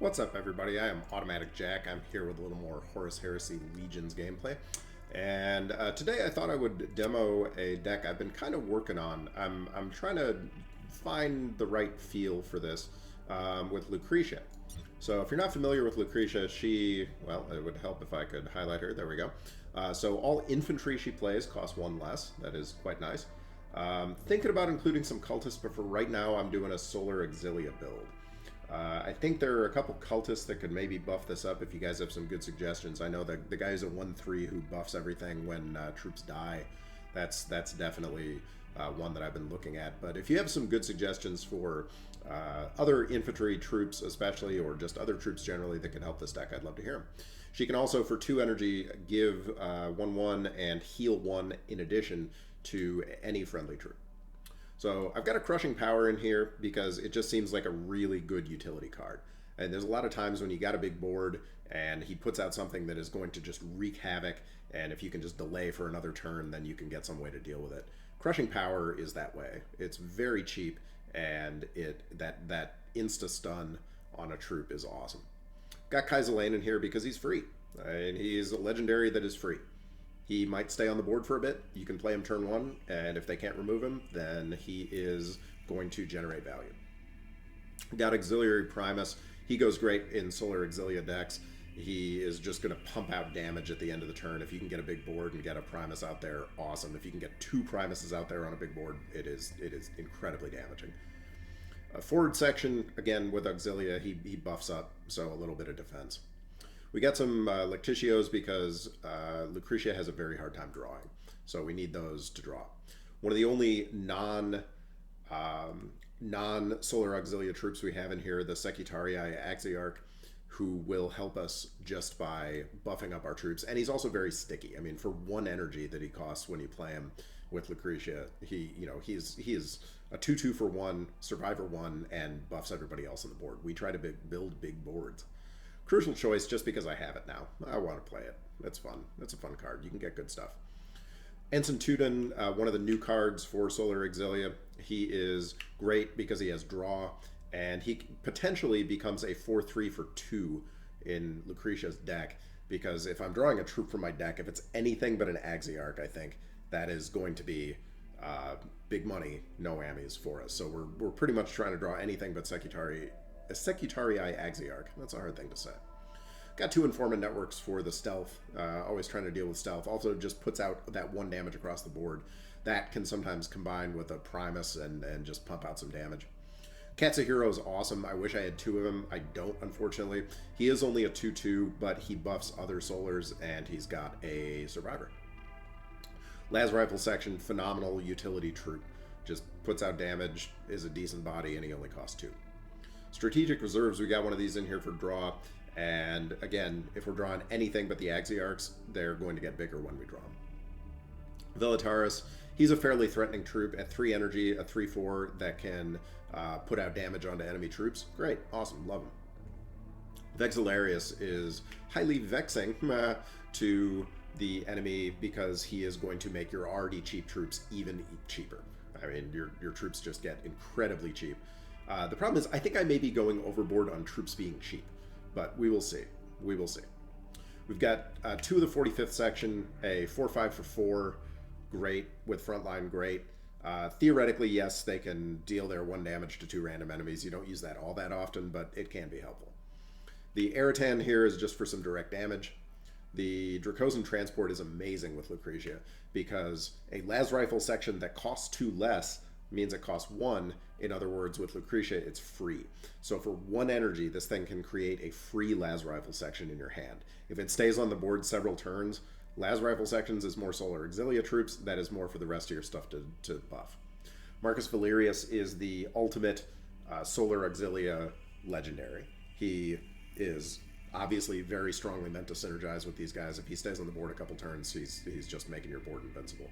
What's up, everybody? I am Automatic Jack. I'm here with a little more Horus Heresy Legions gameplay. And today I thought I would demo a deck I've been kind of working on. I'm trying to find the right feel for this with Lucretia. So if you're not familiar with Lucretia, well, it would help if I could highlight her. There we go. So all infantry she plays costs one less. That is quite nice. Thinking about including some cultists, but for right now I'm doing a Solar Auxilia build. I think there are a couple cultists that could maybe buff this up if you guys have some good suggestions. I know that the guy who's a 1/3 who buffs everything when troops die. That's definitely one that I've been looking at. But if you have some good suggestions for other infantry troops especially, or just other troops generally that can help this deck, I'd love to hear them. She can also, for 2 energy, give 1/1 and heal 1 in addition to any friendly troop. So I've got a Crushing Power in here because it just seems like a really good utility card. And there's a lot of times when you got a big board and he puts out something that is going to just wreak havoc, and if you can just delay for another turn, then you can get some way to deal with it. Crushing Power is that way. It's very cheap, and that insta-stun on a troop is awesome. Got Kaiser in here because he's free, and he's a legendary that is free. He might stay on the board for a bit. You can play him turn 1, and if they can't remove him, then he is going to generate value. Got Auxiliary Primus. He goes great in Solar Auxilia decks. He is just going to pump out damage at the end of the turn. If you can get a big board and get a Primus out there, awesome. If you can get 2 Primuses out there on a big board, it is incredibly damaging. Forward section, again, with Auxilia, he buffs up, so a little bit of defense. We got some Lectitios because Lucretia has a very hard time drawing, so we need those to draw. One of the only non-Solar Auxilia troops we have in here, the Savitar Axiarch, who will help us just by buffing up our troops, and he's also very sticky. I mean, for 1 energy that he costs when you play him with Lucretia, he is a 2/2 for 1, Survivor 1, and buffs everybody else on the board. We try to build big boards. Crucial choice just because I have it now. I want to play it. It's fun. It's a fun card. You can get good stuff. Ensign Tudun, one of the new cards for Solar Auxilia. He is great because he has draw, and he potentially becomes a 4/3 for 2 in Lucretia's deck, because if I'm drawing a troop from my deck, if it's anything but an Axiarch, I think that is going to be big money, no ammies for us. So we're pretty much trying to draw anything but Savitar Axiarch. That's a hard thing to say. Got 2 Informant Networks for the stealth. Always trying to deal with stealth. Also just puts out that 1 damage across the board. That can sometimes combine with a Primus and just pump out some damage. Katsuhiro is awesome. I wish I had 2 of him. I don't, unfortunately. He is only a 2/2, but he buffs other Solars, and he's got a Survivor. Las Rifle section, phenomenal utility troop. Just puts out damage, is a decent body, and he only costs 2. Strategic Reserves, we got one of these in here for draw, and again, if we're drawing anything but the Axiarchs, they're going to get bigger when we draw them. Velataris, he's a fairly threatening troop at 3 energy, a 3/4 that can put out damage onto enemy troops. Great, awesome, love him. Vexillarius is highly vexing to the enemy because he is going to make your already cheap troops even cheaper. I mean, your troops just get incredibly cheap. The problem is, I think I may be going overboard on troops being cheap, but we will see. We will see. We've got 2 of the 45th section, a 4/5 for 4, great, with frontline, great. Theoretically, yes, they can deal their 1 damage to 2 random enemies. You don't use that all that often, but it can be helpful. The Eratan here is just for some direct damage. The Dracosan Transport is amazing with Lucretia because a Las Rifle section that costs 2 less means it costs 1. In other words, with Lucretia, it's free. So for 1 energy, this thing can create a free Las Rifle section in your hand. If it stays on the board several turns, Las Rifle sections is more Solar Auxilia troops. That is more for the rest of your stuff to buff. Marcus Valerius is the ultimate Solar Auxilia legendary. He is obviously very strongly meant to synergize with these guys. If he stays on the board a couple turns, he's just making your board invincible.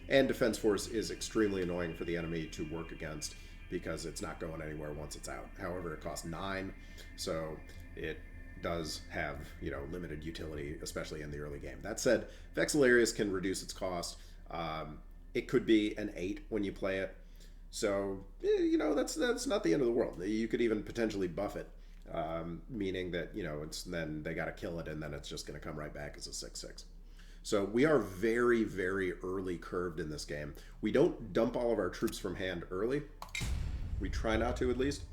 And Defense Force is extremely annoying for the enemy to work against because it's not going anywhere once it's out. However, it costs 9, so it does have, limited utility, especially in the early game. That said, Vexillarius can reduce its cost. It could be an 8 when you play it. So, that's not the end of the world. You could even potentially buff it. meaning that, you know, it's then they got to kill it and then it's just going to come right back as a 6/6. So we are very, very early curved in this game. We don't dump all of our troops from hand early. We try not to, at least,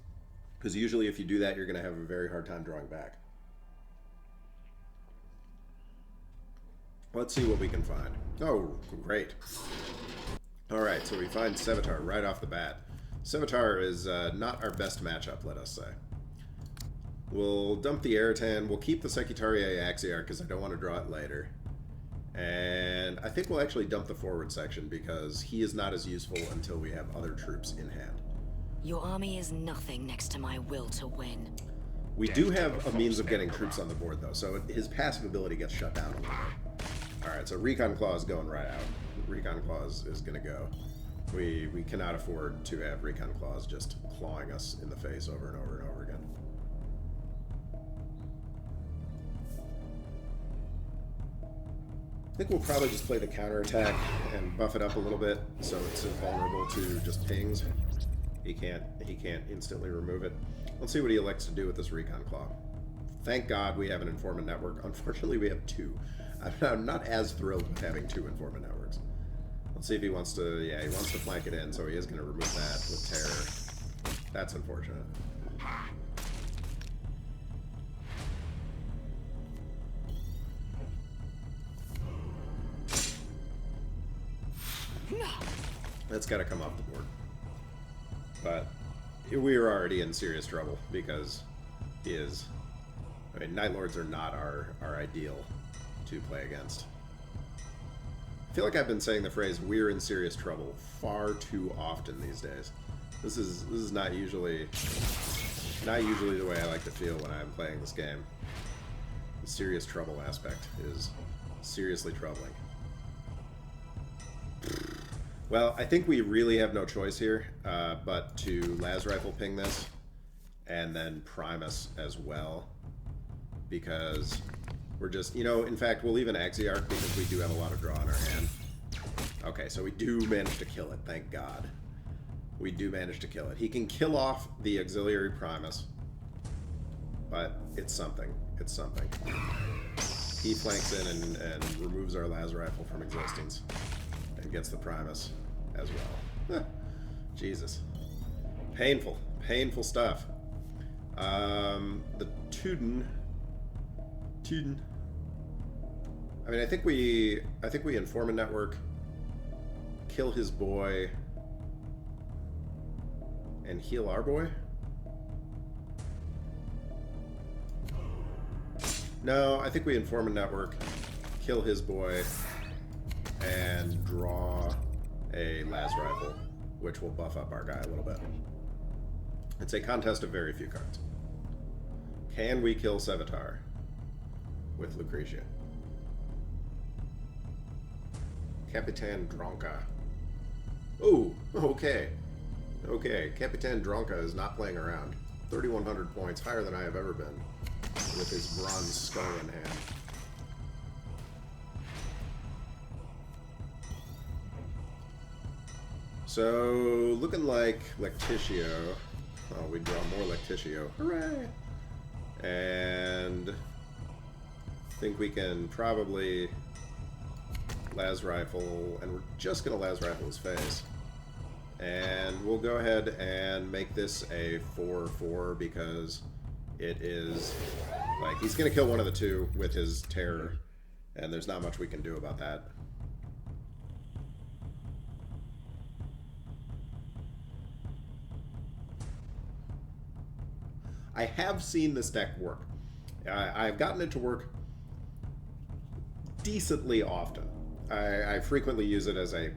because usually if you do that, you're going to have a very hard time drawing back. Let's see what we can find. Oh, great. All right, so we find Savitar right off the bat. Savitar is not our best matchup, let us say. We'll dump the Eritan. We'll keep the Secretariat Axiar because I don't want to draw it later. And I think we'll actually dump the forward section because he is not as useful until we have other troops in hand. Your army is nothing next to my will to win. We do have a means of getting troops on the board, though, so his passive ability gets shut down a little bit. Alright, so Recon Claw is going right out. Recon Claws is going to go. We cannot afford to have Recon Claws just clawing us in the face over and over and over again. I think we'll probably just play the counterattack and buff it up a little bit so it's invulnerable to just pings. He can't instantly remove it. Let's see what he elects to do with this Recon Claw. Thank God we have an informant network. Unfortunately, we have two. I'm not as thrilled with having two informant networks. Let's see if he wants to... Yeah, he wants to flank it in, so he is going to remove that with terror. That's unfortunate. That's got to come off the board. But we are already in serious trouble because he is... I mean, Night Lords are not our ideal to play against. I feel like I've been saying the phrase "we're in serious trouble" far too often these days. This is not usually the way I like to feel when I'm playing this game. The serious trouble aspect is seriously troubling. Well, I think we really have no choice here but to Las Rifle ping this and then Primus as well, because we're just, you know, in fact, we'll leave an Axiarch because we do have a lot of draw in our hand. Okay, so we do manage to kill it, thank God. We do manage to kill it. He can kill off the Auxiliary Primus, but it's something. It's something. He flanks in and removes our Las Rifle from existence and gets the Primus as well. Jesus. Painful. Painful stuff. The Tuden. I mean, I think we inform a network, kill his boy, and heal our boy. No, I think we inform a network, kill his boy, and draw a Las Rifle, which will buff up our guy a little bit. It's a contest of very few cards. Can we kill Savitar with Lucretia? Capitan Dronka. Oh, okay. Okay, Capitan Dronka is not playing around. 3,100 points, higher than I have ever been, with his bronze skull in hand. So, looking like Lectitio. Oh, we draw more Lectitio. Hooray! And I think we can probably Las Rifle, and we're just going to Las Rifle his face. And we'll go ahead and make this a 4/4 because it is, like, he's going to kill one of the two with his terror, and there's not much we can do about that. I have seen this deck work. I've gotten it to work decently often. I frequently use it as a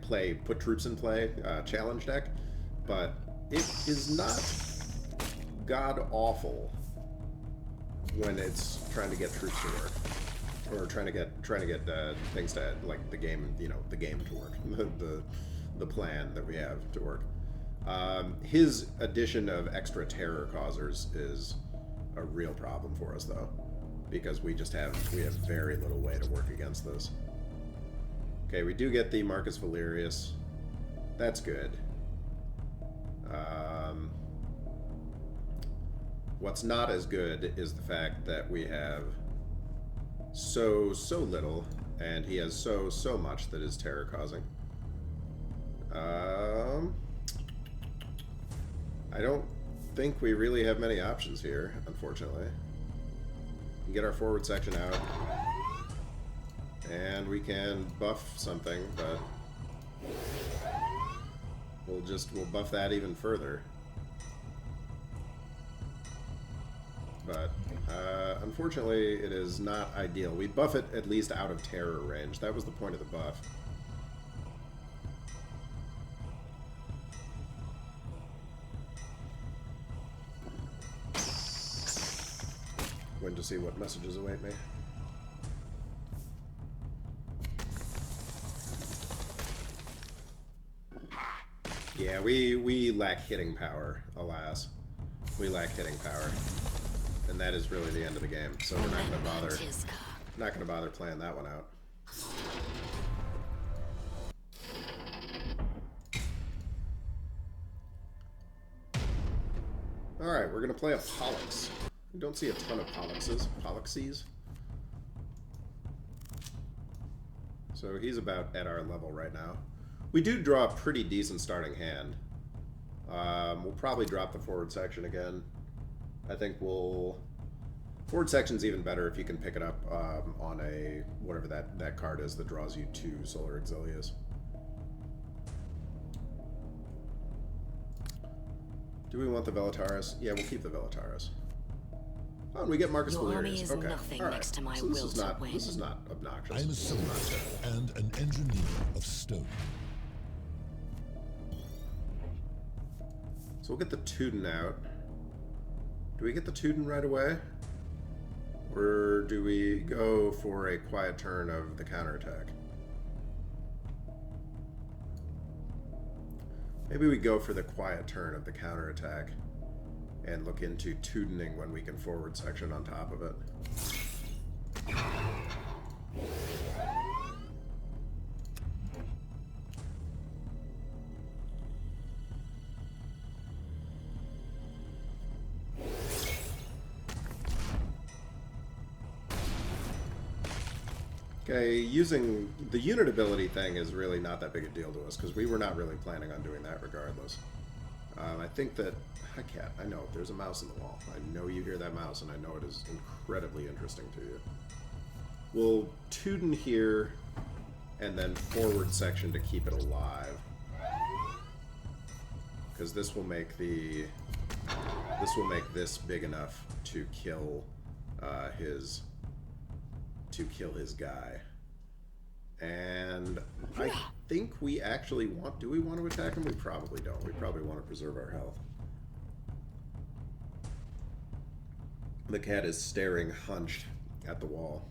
put troops in play challenge deck, but it is not god-awful when it's trying to get troops to work, or trying to get things to, like, the game, you know, the game to work, the plan that we have to work. His addition of extra terror causers is a real problem for us, though, because we have very little way to work against this. Okay, we do get the Marcus Valerius. That's good. What's not as good is the fact that we have so little, and he has so much that is terror-causing. I don't think we really have many options here, unfortunately. We can get our forward section out, and we can buff something, but we'll buff that even further. But unfortunately, it is not ideal. We buff it at least out of terror range. That was the point of the buff. Waiting to see what messages await me. Yeah, we lack hitting power, alas. We lack hitting power. And that is really the end of the game, so we're not gonna bother playing that one out. Alright, we're gonna play a Pollux. We don't see a ton of Polluxes. So he's about at our level right now. We do draw a pretty decent starting hand. We'll probably drop the forward section again. I think forward section's even better if you can pick it up on a whatever that card is that draws you 2 Solar Exilius. Do we want the Velataris? Yeah, we'll keep the Velataris. Oh, and we get Marcus Valerius. Okay, nothing all right. next to my So will to win. This is not obnoxious. I am a soldier and an engineer of stone. So we'll get the Tudun out. Do we get the Tudun right away? Or do we go for a quiet turn of the counterattack? Maybe we go for the quiet turn of the counterattack and look into Tuduning when we can forward section on top of it. Okay, using the unit ability thing is really not that big a deal to us, because we were not really planning on doing that regardless. I think that... I know, there's a mouse in the wall. I know you hear that mouse, and I know it is incredibly interesting to you. We'll Tudun here, and then forward section to keep it alive. Because this will make the... This will make this big enough to kill his guy. And I think we actually want... Do we want to attack him? We probably don't. We probably want to preserve our health. The cat is staring hunched at the wall.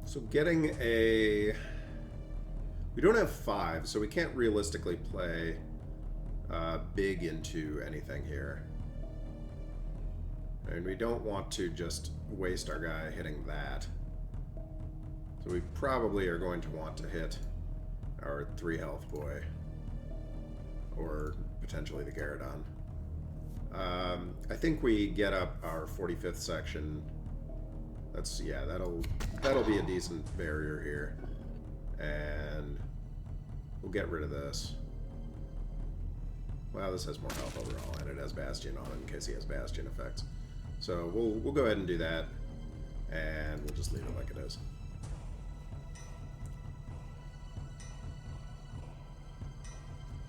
So getting a... We don't have 5, so we can't realistically play big into anything here. And we don't want to just waste our guy hitting that. So we probably are going to want to hit our 3 health boy. Or potentially the Gyarados. I think we get up our 45th section. That's, yeah, that'll be a decent barrier here. And we'll get rid of this. Well, this has more health overall, and it has Bastion on it in case he has Bastion effects. So we'll go ahead and do that, and we'll just leave it like it is.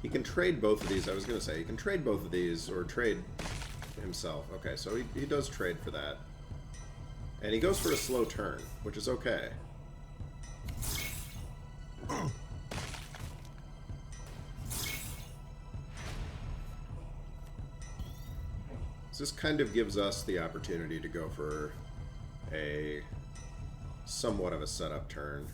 He can trade both of these. I was going to say, he can trade both of these, or trade himself. Okay, so he does trade for that. And he goes for a slow turn, which is okay. So this kind of gives us the opportunity to go for a somewhat of a setup turn.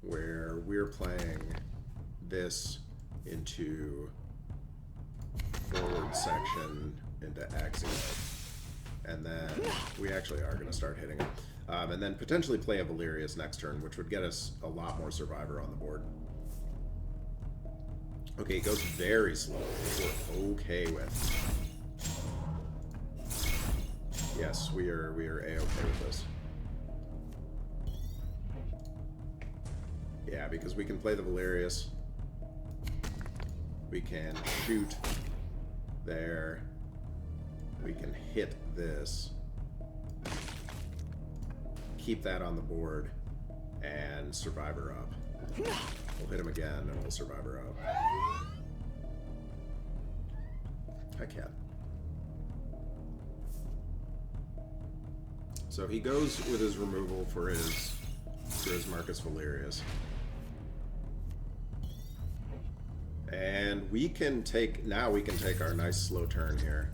Where we're playing this into forward section into axial. And then we actually are going to start hitting it. And then potentially play a Valerius next turn, which would get us a lot more Survivor on the board. Okay, it goes very slow, which we're okay with. Yes, we are A-okay with this. Yeah, because we can play the Valerius. We can shoot there. We can hit this. Keep that on the board and Survivor up. We'll hit him again and we'll Survivor up. Hi, cat. So he goes with his removal for his Marcus Valerius. And we can take, now we can take our nice slow turn here.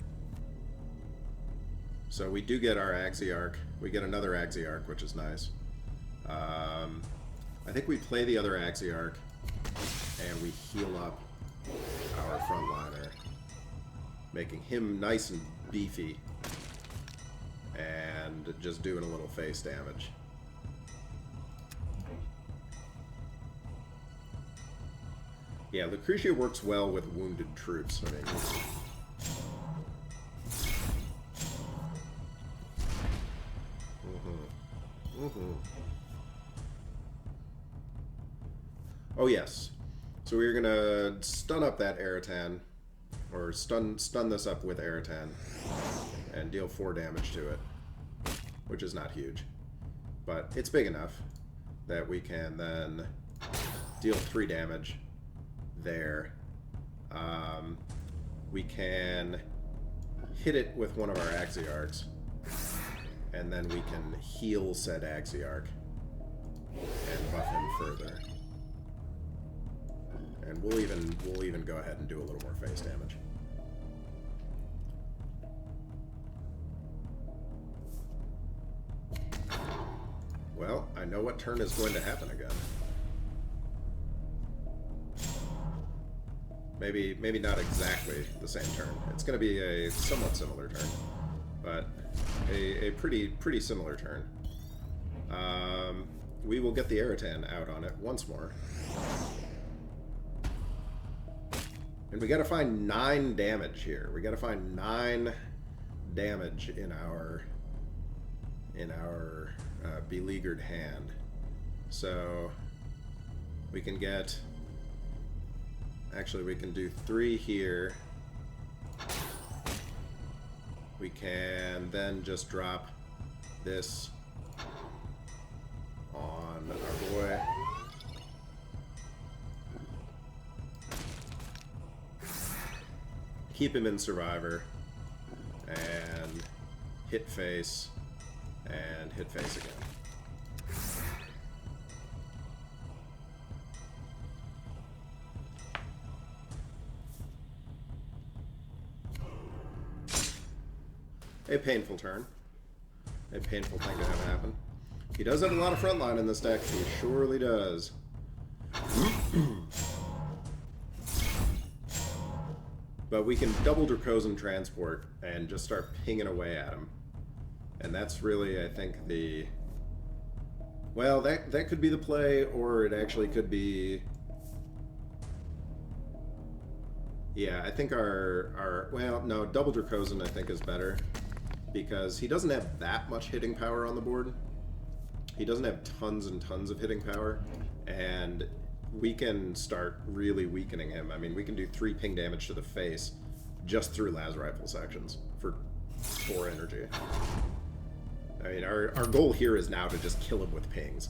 So we do get our Axiarch. We get another Axiarch, which is nice. I think we play the other Axiarch and we heal up our frontliner, making him nice and beefy and just doing a little face damage. Yeah, Lucretia works well with wounded troops. I mean, oh yes, so we're gonna stun up that Eratan, or stun this up with Eratan, and deal 4 damage to it, which is not huge, but it's big enough that we can then deal 3 damage there. We can hit it with one of our Axiarchs, and then we can heal said Axiarch and buff him further. And we'll even go ahead and do a little more face damage. Well, I know what turn is going to happen again. Maybe not exactly the same turn. It's going to be a somewhat similar turn, but a pretty similar turn. We will get the Eratan out on it once more. And we got to find 9 damage here. We got to find 9 damage in our beleaguered hand. So we can get. Actually, we can do 3 here. We can then just drop this on our boy. Keep him in Survivor. And hit face. And hit face again. A painful turn. A painful thing to have happen. He does have a lot of frontline in this deck. He surely does. But we can double Dracosan Transport and just start pinging away at him. And that's really, I think, the... Well, that could be the play, or it actually could be... Yeah, I think our well, no, double Dracosan I think is better. Because he doesn't have that much hitting power on the board. He doesn't have tons and tons of hitting power, and we can start really weakening him. I mean, we can do 3 ping damage to the face just through las rifle sections for 4 energy. I mean, our goal here is now to just kill him with pings.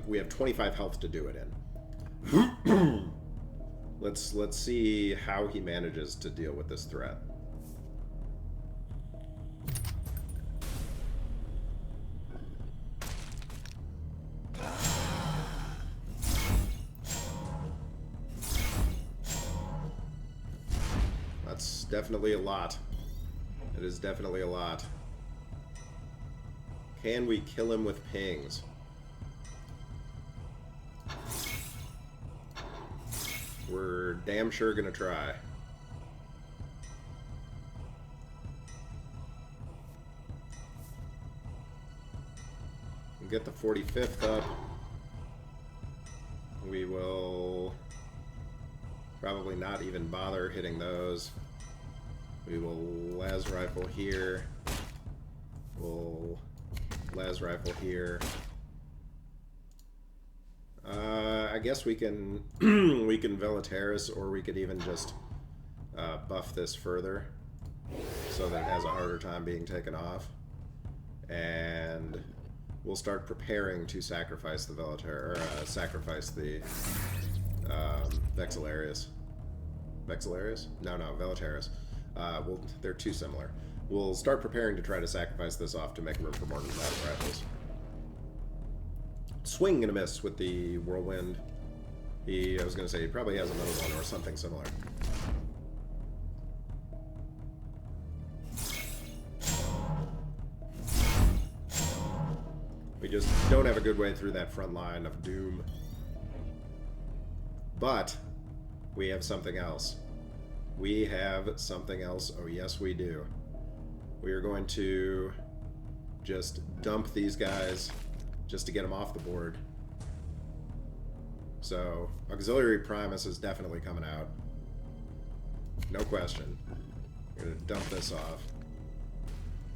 We have 25 health to do it in. Let's see how he manages to deal with this threat. That's definitely a lot. It is definitely a lot. Can we kill him with pings? We're damn sure gonna try. We'll get the 45th up. We will probably not even bother hitting those. We will las rifle here. We'll las rifle here. I guess we can we can Veletaris, or we could even just buff this further so that it has a harder time being taken off. And we'll start preparing to sacrifice the Veletaris, or sacrifice the Vexillarius. Vexillarius? No, Veletaris. Well, they're too similar. We'll start preparing to try to sacrifice this off to make room for more las rifles. Swing and a miss with the whirlwind. I was going to say, he probably has another one or something similar. We just don't have a good way through that front line of doom. But we have something else. We have something else. Oh, yes, we do. We are going to just dump these guys just to get them off the board. So, Auxiliary Primus is definitely coming out. No question. We're going to dump this off.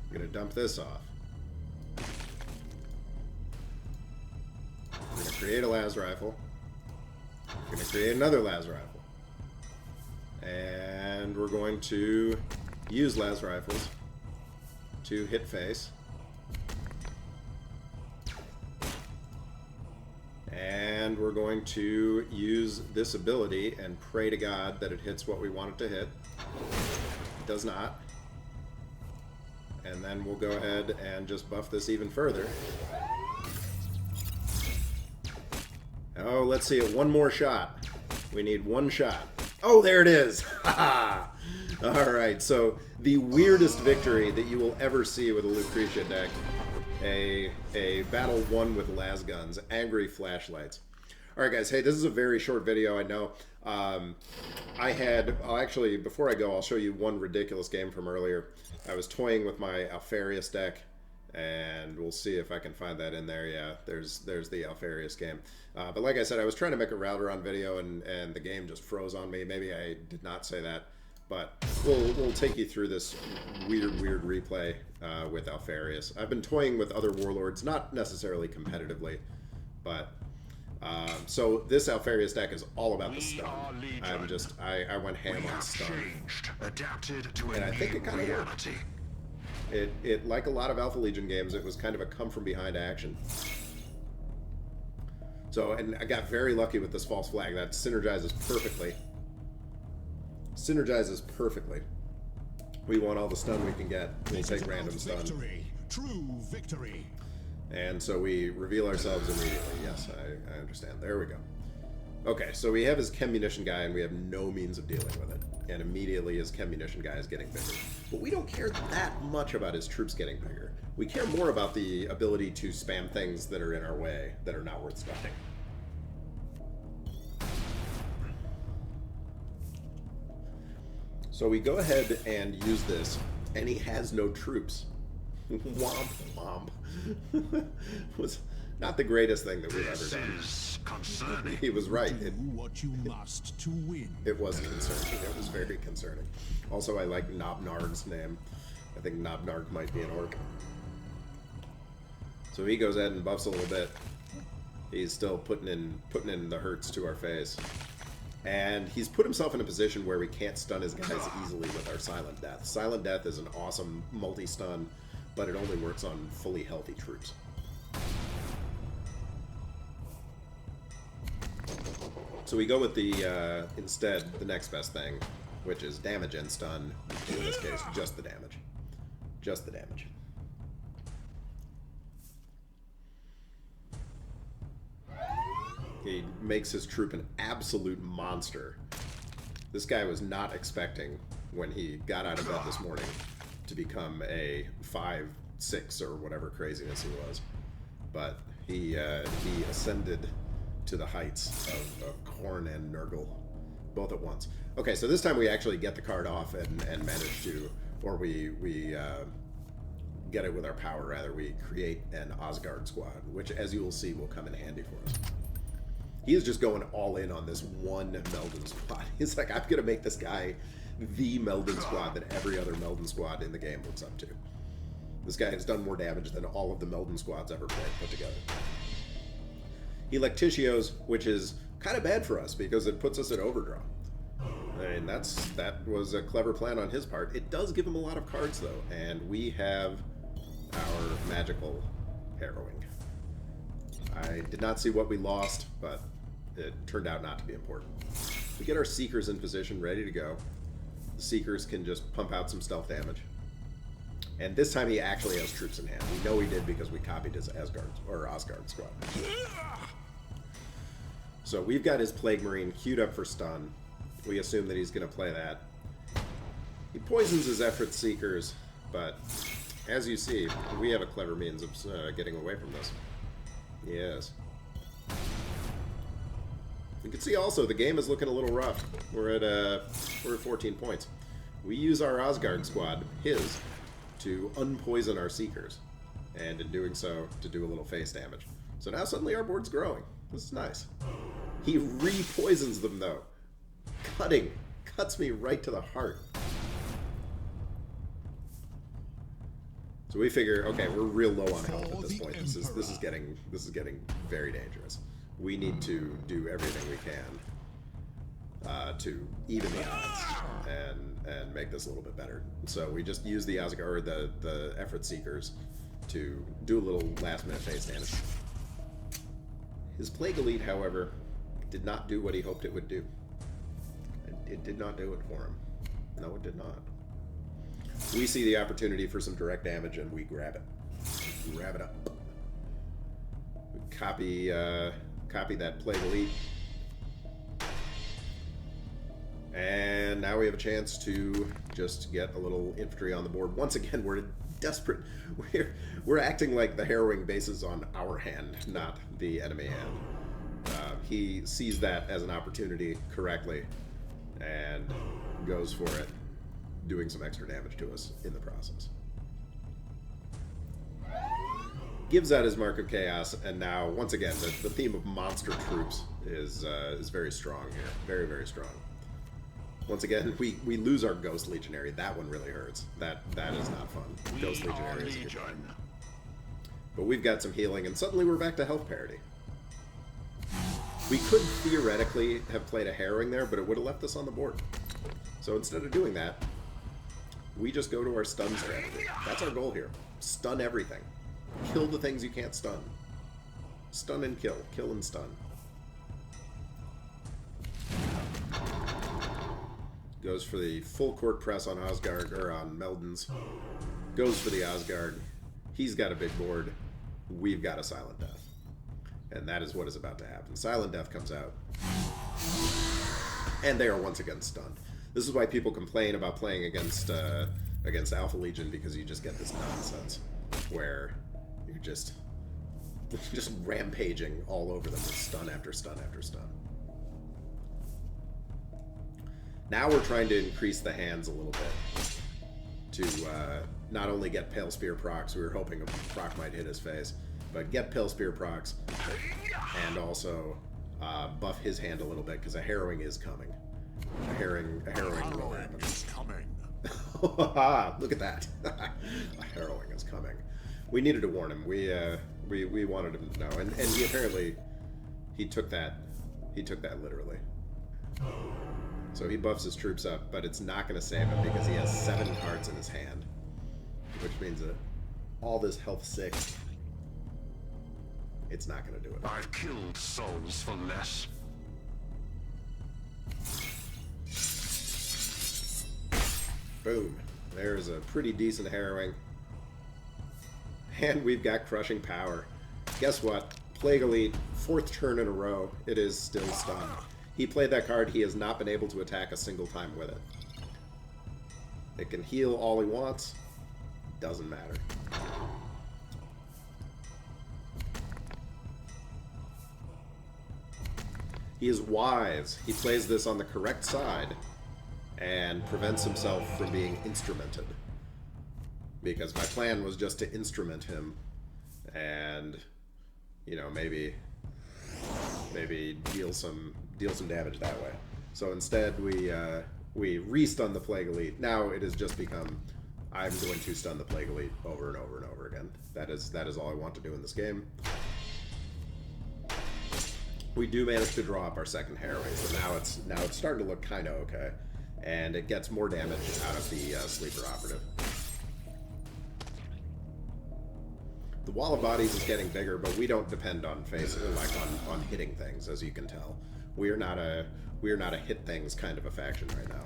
We're going to dump this off. We're going to create a las rifle. We're going to create another las rifle. And we're going to use las rifles to hit face. And we're going to use this ability and pray to God that it hits what we want it to hit. It does not. And then we'll go ahead and just buff this even further. Oh, let's see it. One more shot. We need one shot. Oh, there it is. Alright, so the weirdest victory that you will ever see with a Lucretia deck. A battle won with las guns, angry flashlights. All right, guys. Hey, this is a very short video, I know. I'll actually, before I go, I'll show you one ridiculous game from earlier. I was toying with my Alpharius deck, and we'll see if I can find that in there. Yeah, there's the Alpharius game. But like I said, I was trying to make a router on video, and the game just froze on me. Maybe I did not say that. But we'll take you through this weird replay with Alpharius. I've been toying with other warlords, not necessarily competitively, but so this Alpharius deck is all about the stun. I went ham on stun, and I think it kind of worked. It like a lot of Alpha Legion games, it was kind of a come from behind action. So, and I got very lucky with this false flag. That synergizes perfectly. Synergizes perfectly. We want all the stun we can get. We'll take random stun. Victory. True victory. And so we reveal ourselves immediately. Yes, I understand. There we go. Okay, so we have his chem munition guy, and we have no means of dealing with it. And immediately his chem munition guy is getting bigger. But we don't care that much about his troops getting bigger. We care more about the ability to spam things that are in our way, that are not worth stunning. So we go ahead and use this, and he has no troops. Womp womp. Was not the greatest thing that we've ever done. He was right. Do what you must to win. It was concerning. It was very concerning. Also, I like Nobnarg's name. I think Nobnarg might be an orc. So he goes ahead and buffs a little bit. He's still putting in the hurts to our face. And he's put himself in a position where we can't stun his guys easily with our Silent Death. Silent Death is an awesome multi-stun, but it only works on fully healthy troops. So we go with the, instead, the next best thing, which is damage and stun. In this case, just the damage. Just the damage. He makes his troop an absolute monster. This guy was not expecting, when he got out of bed this morning, to become a 5-6 or whatever craziness he was. But he ascended to the heights of Khorne and Nurgle both at once. Okay, so this time we actually get the card off and manage to, or we get it with our power, rather. We create an Asgard squad, which, as you will see, will come in handy for us. He is just going all in on this one Meldon squad. He's like, I'm going to make this guy the Meldon squad that every other Meldon squad in the game looks up to. This guy has done more damage than all of the Meldon squads ever put together. He Lectitios, which is kind of bad for us because it puts us at overdraw. I mean, that was a clever plan on his part. It does give him a lot of cards, though, and we have our magical harrowing. I did not see what we lost, but it turned out not to be important. We get our Seekers in position, ready to go. The Seekers can just pump out some stealth damage. And this time he actually has troops in hand. We know he did because we copied his Asgard squad. So we've got his Plague Marine queued up for stun. We assume that he's going to play that. He poisons his Effort Seekers, but as you see, we have a clever means of getting away from this. Yes. You can see also the game is looking a little rough. We're at 14 points. We use our Asgard squad, his, to unpoison our Seekers, and in doing so, to do a little face damage. So now suddenly our board's growing. This is nice. He re-poisons them though. Cuts me right to the heart. So we figure, okay, we're real low on health at this point. This is getting very dangerous. We need to do everything we can to even the odds and make this a little bit better. So we just use the Asgard, or the Effort Seekers, to do a little last minute face damage. His Plague Elite, however, did not do what he hoped it would do. It did not do it for him. No, it did not. We see the opportunity for some direct damage, and we grab it. Grab it up. We copy that Plague Elite. And now we have a chance to just get a little infantry on the board. Once again, we're desperate. We're acting like the harrowing bases on our hand, not the enemy hand. He sees that as an opportunity correctly and goes for it, doing some extra damage to us in the process. Gives out his Mark of Chaos, and now, once again, the theme of monster troops is very strong here. Very, very strong. Once again, we lose our Ghost Legionary. That one really hurts. That is not fun. Ghost Legionary is a good one. But we've got some healing, and suddenly we're back to health parity. We could theoretically have played a harrowing there, but it would have left us on the board. So instead of doing that, we just go to our stun strategy. That's our goal here. Stun everything. Kill the things you can't stun. Stun and kill. Kill and stun. Goes for the full court press on Asgard, or on Meldons. Goes for the Asgard. He's got a big board. We've got a Silent Death. And that is what is about to happen. Silent Death comes out. And they are once again stunned. This is why people complain about playing against Alpha Legion, because you just get this nonsense where you're just rampaging all over them with stun after stun after stun. Now we're trying to increase the hands a little bit to not only get Pale Spear procs, we were hoping a proc might hit his face, but get Pale Spear procs and also buff his hand a little bit, because a harrowing is coming. A harrowing will happen. Look at that. A harrowing is coming. We needed to warn him. We wanted him to know, and he apparently took that literally. So he buffs his troops up, but it's not going to save him because he has 7 cards in his hand, which means that all this health 6, it's not going to do it. I've killed souls for less. Boom. There's a pretty decent harrowing. And we've got Crushing Power. Guess what? Plague Elite, 4th turn in a row, it is still stunned. He played that card, he has not been able to attack a single time with it. It can heal all he wants, doesn't matter. He is wise. He plays this on the correct side and prevents himself from being instrumented. Because my plan was just to instrument him and, you know, maybe deal some damage that way. So instead we re-stun the Plague Elite. Now it has just become, I'm going to stun the Plague Elite over and over and over again. That is all I want to do in this game. We do manage to draw up our second Harrowing, so now it's starting to look kind of okay, and it gets more damage out of the Sleeper Operative. The wall of bodies is getting bigger, but we don't depend on on hitting things, as you can tell. We are not a hit things kind of a faction right now.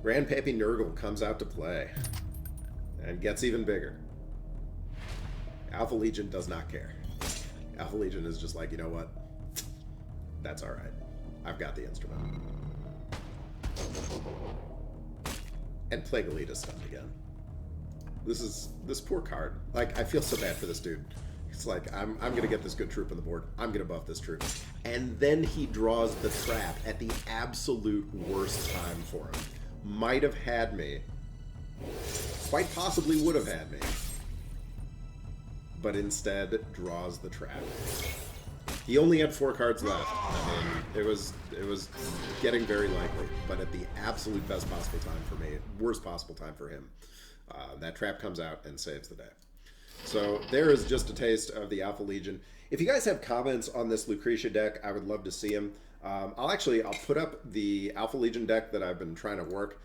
Grandpappy Nurgle comes out to play and gets even bigger. Alpha Legion does not care. Alpha Legion is just like, you know what? That's alright. I've got the instrument. And Plague Elite is stunned again. This poor card. Like, I feel so bad for this dude. It's like, I'm gonna get this good troop on the board. I'm gonna buff this troop. And then he draws the trap at the absolute worst time for him. Might have had me. Quite possibly would have had me. But instead draws the trap. He only had 4 cards left. I mean, it was getting very likely, but at the absolute best possible time for me, worst possible time for him, that trap comes out and saves the day. So there is just a taste of the Alpha Legion. If you guys have comments on this Lucretia deck, I would love to see them. I'll put up the Alpha Legion deck that I've been trying to work.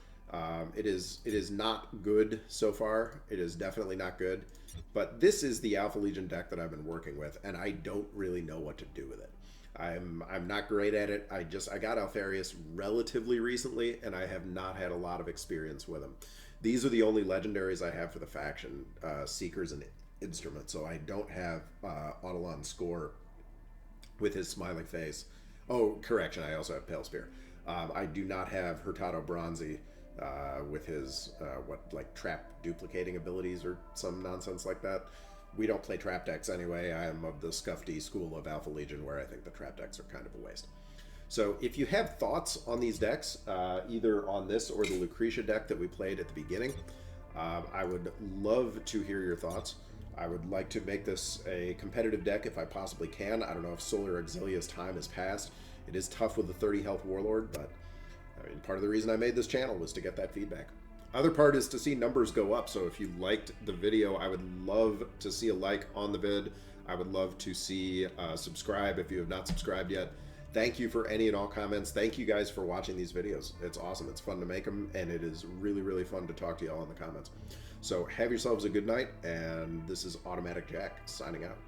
It is not good so far. It is definitely not good. But this is the Alpha Legion deck that I've been working with, and I don't really know what to do with it. I'm not great at it. I got Alpharius relatively recently, and I have not had a lot of experience with them. These are the only legendaries I have for the faction, Seekers and Instruments. So I don't have Autolon Score with his smiling face. Oh, correction, I also have Pale Spear. I do not have Hurtado Bronzy with his trap duplicating abilities or some nonsense like that. We don't play trap decks anyway. I am of the Scuffy school of Alpha Legion, where I think the trap decks are kind of a waste. So if you have thoughts on these decks, either on this or the Lucretia deck that we played at the beginning, I would love to hear your thoughts. I would like to make this a competitive deck if I possibly can. I don't know if Solar Exilia's time has passed. It is tough with the 30 health Warlord, but I mean, part of the reason I made this channel was to get that feedback. Other part is to see numbers go up, so if you liked the video, I would love to see a like on the vid. I would love to see subscribe if you have not subscribed yet. Thank you for any and all comments. Thank you guys for watching these videos. It's awesome. It's fun to make them, and it is really, really fun to talk to you all in the comments. So have yourselves a good night, and this is Automatic Jack signing out.